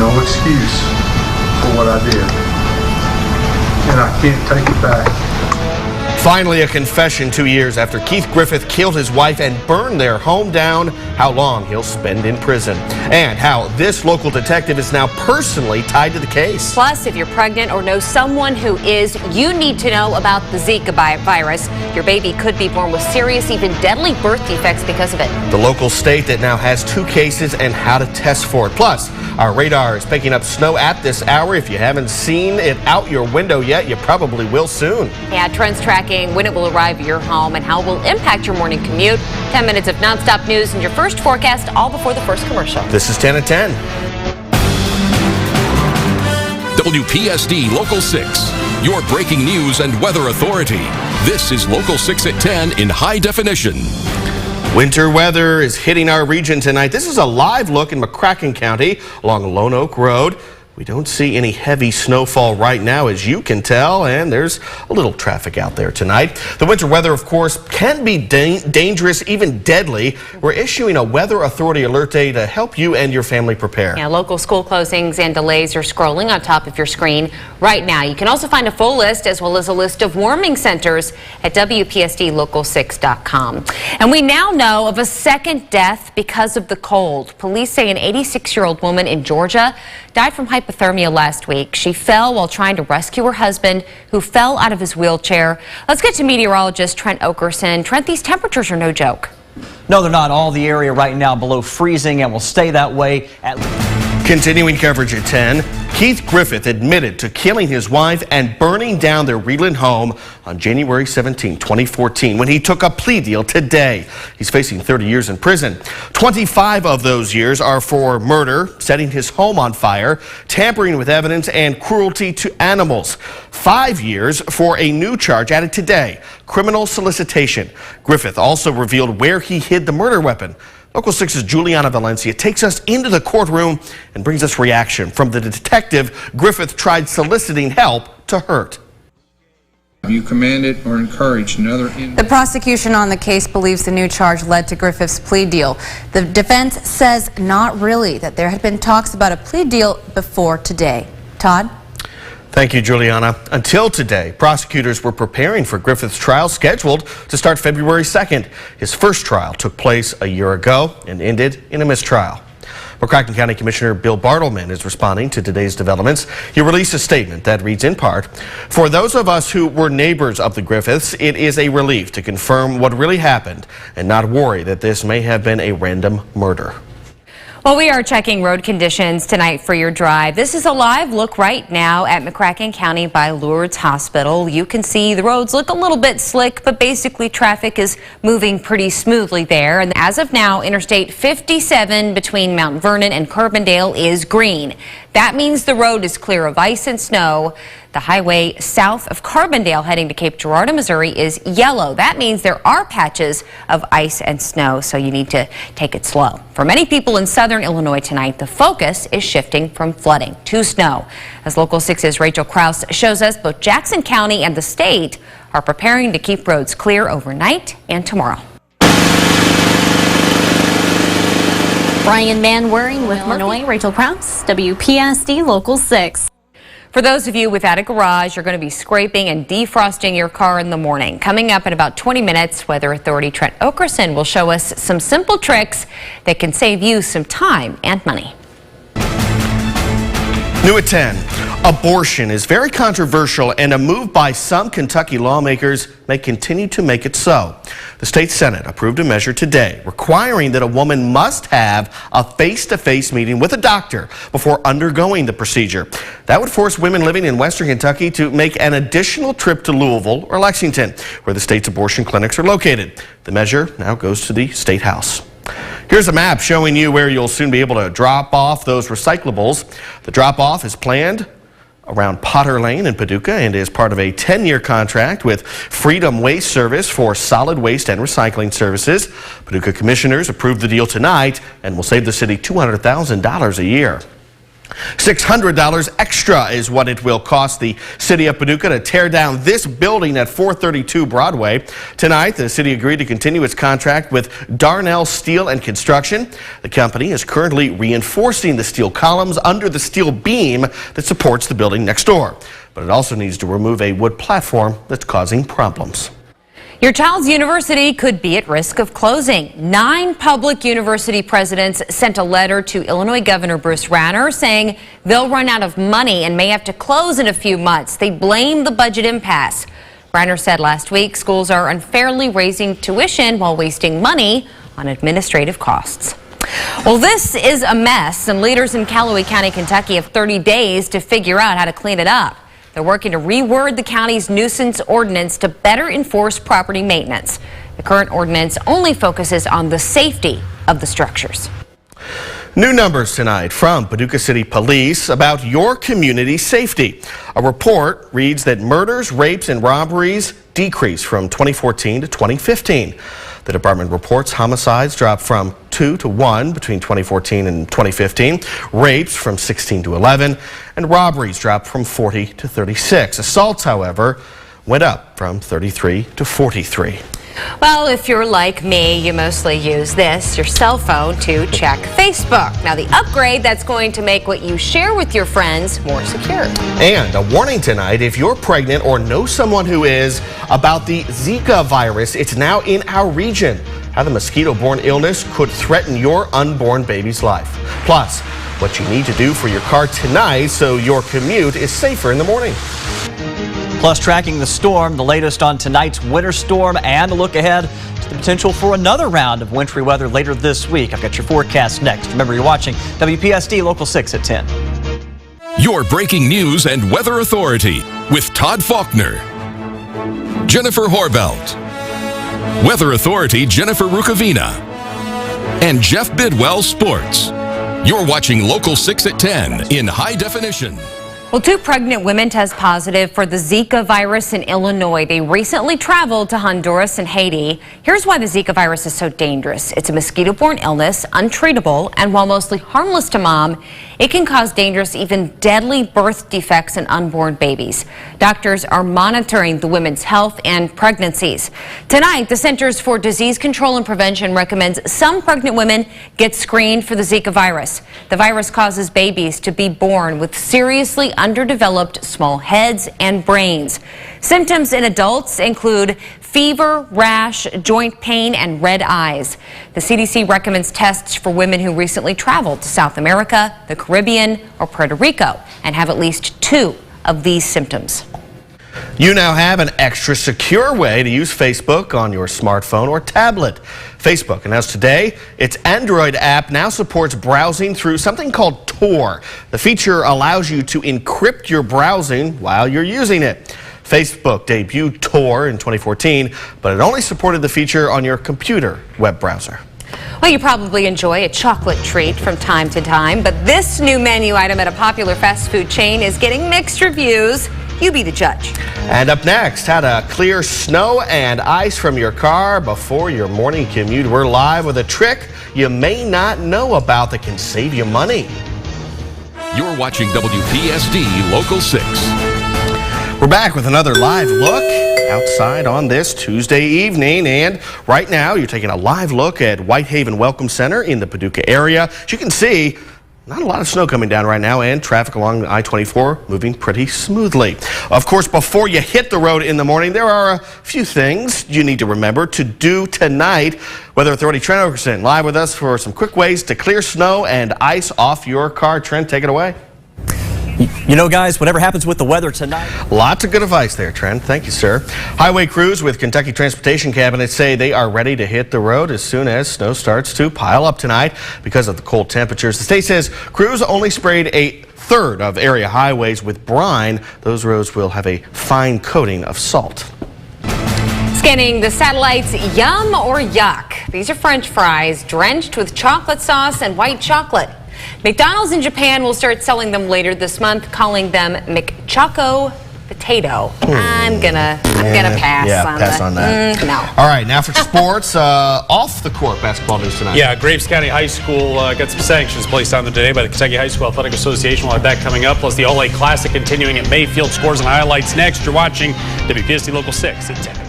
no excuse for what I did, and I can't take it back. Finally, a confession 2 years after Keith Griffith killed his wife and burned their home down, how long he'll spend in prison, and how this local detective is now personally tied to the case. Plus, if you're pregnant or know someone who is, you need to know about the Zika virus. Your baby could be born with serious, even deadly birth defects because of it. The local state that now has 2 cases and how to test for it. Plus, our radar is picking up snow at this hour. If you haven't seen it out your window yet, you probably will soon. Yeah, Trends tracking when it will arrive at your home and how it will impact your morning commute. 10 minutes of nonstop news and your first forecast, all before the first commercial. This is 10 at 10. WPSD Local 6, your breaking news and weather authority. This is Local 6 at 10 in high definition. Winter weather is hitting our region tonight. This is a live look in McCracken County along Lone Oak Road. We don't see any heavy snowfall right now, as you can tell, and there's a little traffic out there tonight. The winter weather, of course, can be dangerous, even deadly. We're issuing a weather authority alert day to help you and your family prepare. Yeah, local school closings and delays are scrolling on top of your screen right now. You can also find a full list as well as a list of warming centers at WPSDLocal6.com. And we now know of a second death because of the cold. Police say an 86-year-old woman in Georgia died from hypothermia last week. She fell while trying to rescue her husband, who fell out of his wheelchair. Let's get to meteorologist Trent Okerson. Trent, these temperatures are no joke. No, they're not. All the area right now below freezing and will stay that way at Continuing coverage at 10, Keith Griffith admitted to killing his wife and burning down their Reland home on January 17, 2014, when he took a plea deal today. He's facing 30 years in prison. 25 of those years are for murder, setting his home on fire, tampering with evidence, and cruelty to animals. 5 years for a new charge added today, criminal solicitation. Griffith also revealed where he hid the murder weapon. Local 6's Juliana Valencia takes us into the courtroom and brings us reaction from the detective Griffith tried soliciting help to hurt. Have you commanded or encouraged another inmate? The prosecution on the case believes the new charge led to Griffith's plea deal. The defense says not really, that there had been talks about a plea deal before today. Todd? Thank you, Juliana. Until today, prosecutors were preparing for Griffith's trial scheduled to start February 2nd. His first trial took place a year ago and ended in a mistrial. McCracken County Commissioner Bill Bartleman is responding to today's developments. He released a statement that reads in part, "For those of us who were neighbors of the Griffiths, it is a relief to confirm what really happened and not worry that this may have been a random murder." Well, we are checking road conditions tonight for your drive. This is a live look right now at McCracken County by Lourdes Hospital. You can see the roads look a little bit slick, but basically traffic is moving pretty smoothly there. And as of now, Interstate 57 between Mount Vernon and Carbondale is green. That means the road is clear of ice and snow. The highway south of Carbondale heading to Cape Girardeau, Missouri is yellow. That means there are patches of ice and snow, so you need to take it slow. For many people in southern Illinois tonight, the focus is shifting from flooding to snow. As Local 6's Rachel Krause shows us, both Jackson County and the state are preparing to keep roads clear overnight and tomorrow. Brian Manwaring with Illinois, Rachel Krause, WPSD Local 6. For those of you without a garage, you're going to be scraping and defrosting your car in the morning. Coming up in about 20 minutes, Weather Authority Trent Okerson will show us some simple tricks that can save you some time and money. New at 10, abortion is very controversial, and a move by some Kentucky lawmakers may continue to make it so. The state Senate approved a measure today requiring that a woman must have a face-to-face meeting with a doctor before undergoing the procedure. That would force women living in western Kentucky to make an additional trip to Louisville or Lexington, where the state's abortion clinics are located. The measure now goes to the State House. Here's a map showing you where you'll soon be able to drop off those recyclables. The drop-off is planned around Potter Lane in Paducah and is part of a 10-year contract with Freedom Waste Service for solid waste and recycling services. Paducah commissioners approved the deal tonight and will save the city $200,000 a year. $600 extra is what it will cost the city of Paducah to tear down this building at 432 Broadway. Tonight, the city agreed to continue its contract with Darnell Steel and Construction. The company is currently reinforcing the steel columns under the steel beam that supports the building next door. But it also needs to remove a wood platform that's causing problems. Your child's university could be at risk of closing. 9 public university presidents sent a letter to Illinois Governor Bruce Rauner saying they'll run out of money and may have to close in a few months. They blame the budget impasse. Rauner said last week schools are unfairly raising tuition while wasting money on administrative costs. Well, this is a mess, and leaders in Callaway County, Kentucky have 30 days to figure out how to clean it up. They're working to reword the county's nuisance ordinance to better enforce property maintenance. The current ordinance only focuses on the safety of the structures. New numbers tonight from Paducah City Police about your community safety. A report reads that murders, rapes, and robberies decreased from 2014 to 2015. The department reports homicides dropped from 2 to 1 between 2014 and 2015, rapes from 16 to 11, and robberies dropped from 40 to 36. Assaults, however, went up from 33 to 43. Well, if you're like me, you mostly use this, your cell phone, to check Facebook. Now, the upgrade that's going to make what you share with your friends more secure. And a warning tonight, if you're pregnant or know someone who is, about the Zika virus. It's now in our region. How the mosquito-borne illness could threaten your unborn baby's life. Plus, what you need to do for your car tonight so your commute is safer in the morning. Plus, tracking the storm, the latest on tonight's winter storm, and a look ahead to the potential for another round of wintry weather later this week. I've got your forecast next. Remember, you're watching WPSD Local 6 at 10. Your breaking news and weather authority with Todd Faulkner, Jennifer Horbelt, Weather Authority Jennifer Rukavina, and Jeff Bidwell Sports. You're watching Local 6 at 10 in high definition. Well, 2 pregnant women test positive for the Zika virus in Illinois. They recently traveled to Honduras and Haiti. Here's why the Zika virus is so dangerous. It's a mosquito-borne illness, untreatable, and while mostly harmless to mom, it can cause dangerous, even deadly birth defects in unborn babies. Doctors are monitoring the women's health and pregnancies. Tonight, the Centers for Disease Control and Prevention recommends some pregnant women get screened for the Zika virus. The virus causes babies to be born with seriously underdeveloped small heads and brains. Symptoms in adults include fever, rash, joint pain, and red eyes. The CDC recommends tests for women who recently traveled to South America, the Caribbean, or Puerto Rico and have at least 2 of these symptoms. You now have an extra secure way to use Facebook on your smartphone or tablet. Facebook announced today its Android app now supports browsing through something called Tor. The feature allows you to encrypt your browsing while you're using it. Facebook debuted Tor in 2014, but it only supported the feature on your computer web browser. Well, you probably enjoy a chocolate treat from time to time, but this new menu item at a popular fast food chain is getting mixed reviews. You be the judge. And up next, how to clear snow and ice from your car before your morning commute. We're live with a trick you may not know about that can save you money. You're watching WPSD Local 6. We're back with another live look outside on this Tuesday evening, and right now you're taking a live look at Whitehaven Welcome Center in the Paducah area. As you can see, not a lot of snow coming down right now, and traffic along I-24 moving pretty smoothly. Of course, before you hit the road in the morning, there are a few things you need to remember to do tonight. Weather Authority Trent Okerson live with us for some quick ways to clear snow and ice off your car. Trent, take it away. You know, guys, whatever happens with the weather tonight. Lots of good advice there, Trent. Thank you, sir. Highway crews with Kentucky Transportation Cabinet say they are ready to hit the road as soon as snow starts to pile up tonight because of the cold temperatures. The state says crews only sprayed a third of area highways with brine. Those roads will have a fine coating of salt. Scanning the satellites, yum or yuck? These are French fries drenched with chocolate sauce and white chocolate. McDonald's in Japan will start selling them later this month, calling them McChoco potato. I'm gonna pass on that. No. All right, now for sports, off the court basketball news tonight. Yeah, Graves County High School got some sanctions placed on them today by the Kentucky High School Athletic Association. We'll have that coming up, plus the All-A Classic continuing at Mayfield. Scores and highlights next. You're watching WPSD Local 6 at 10.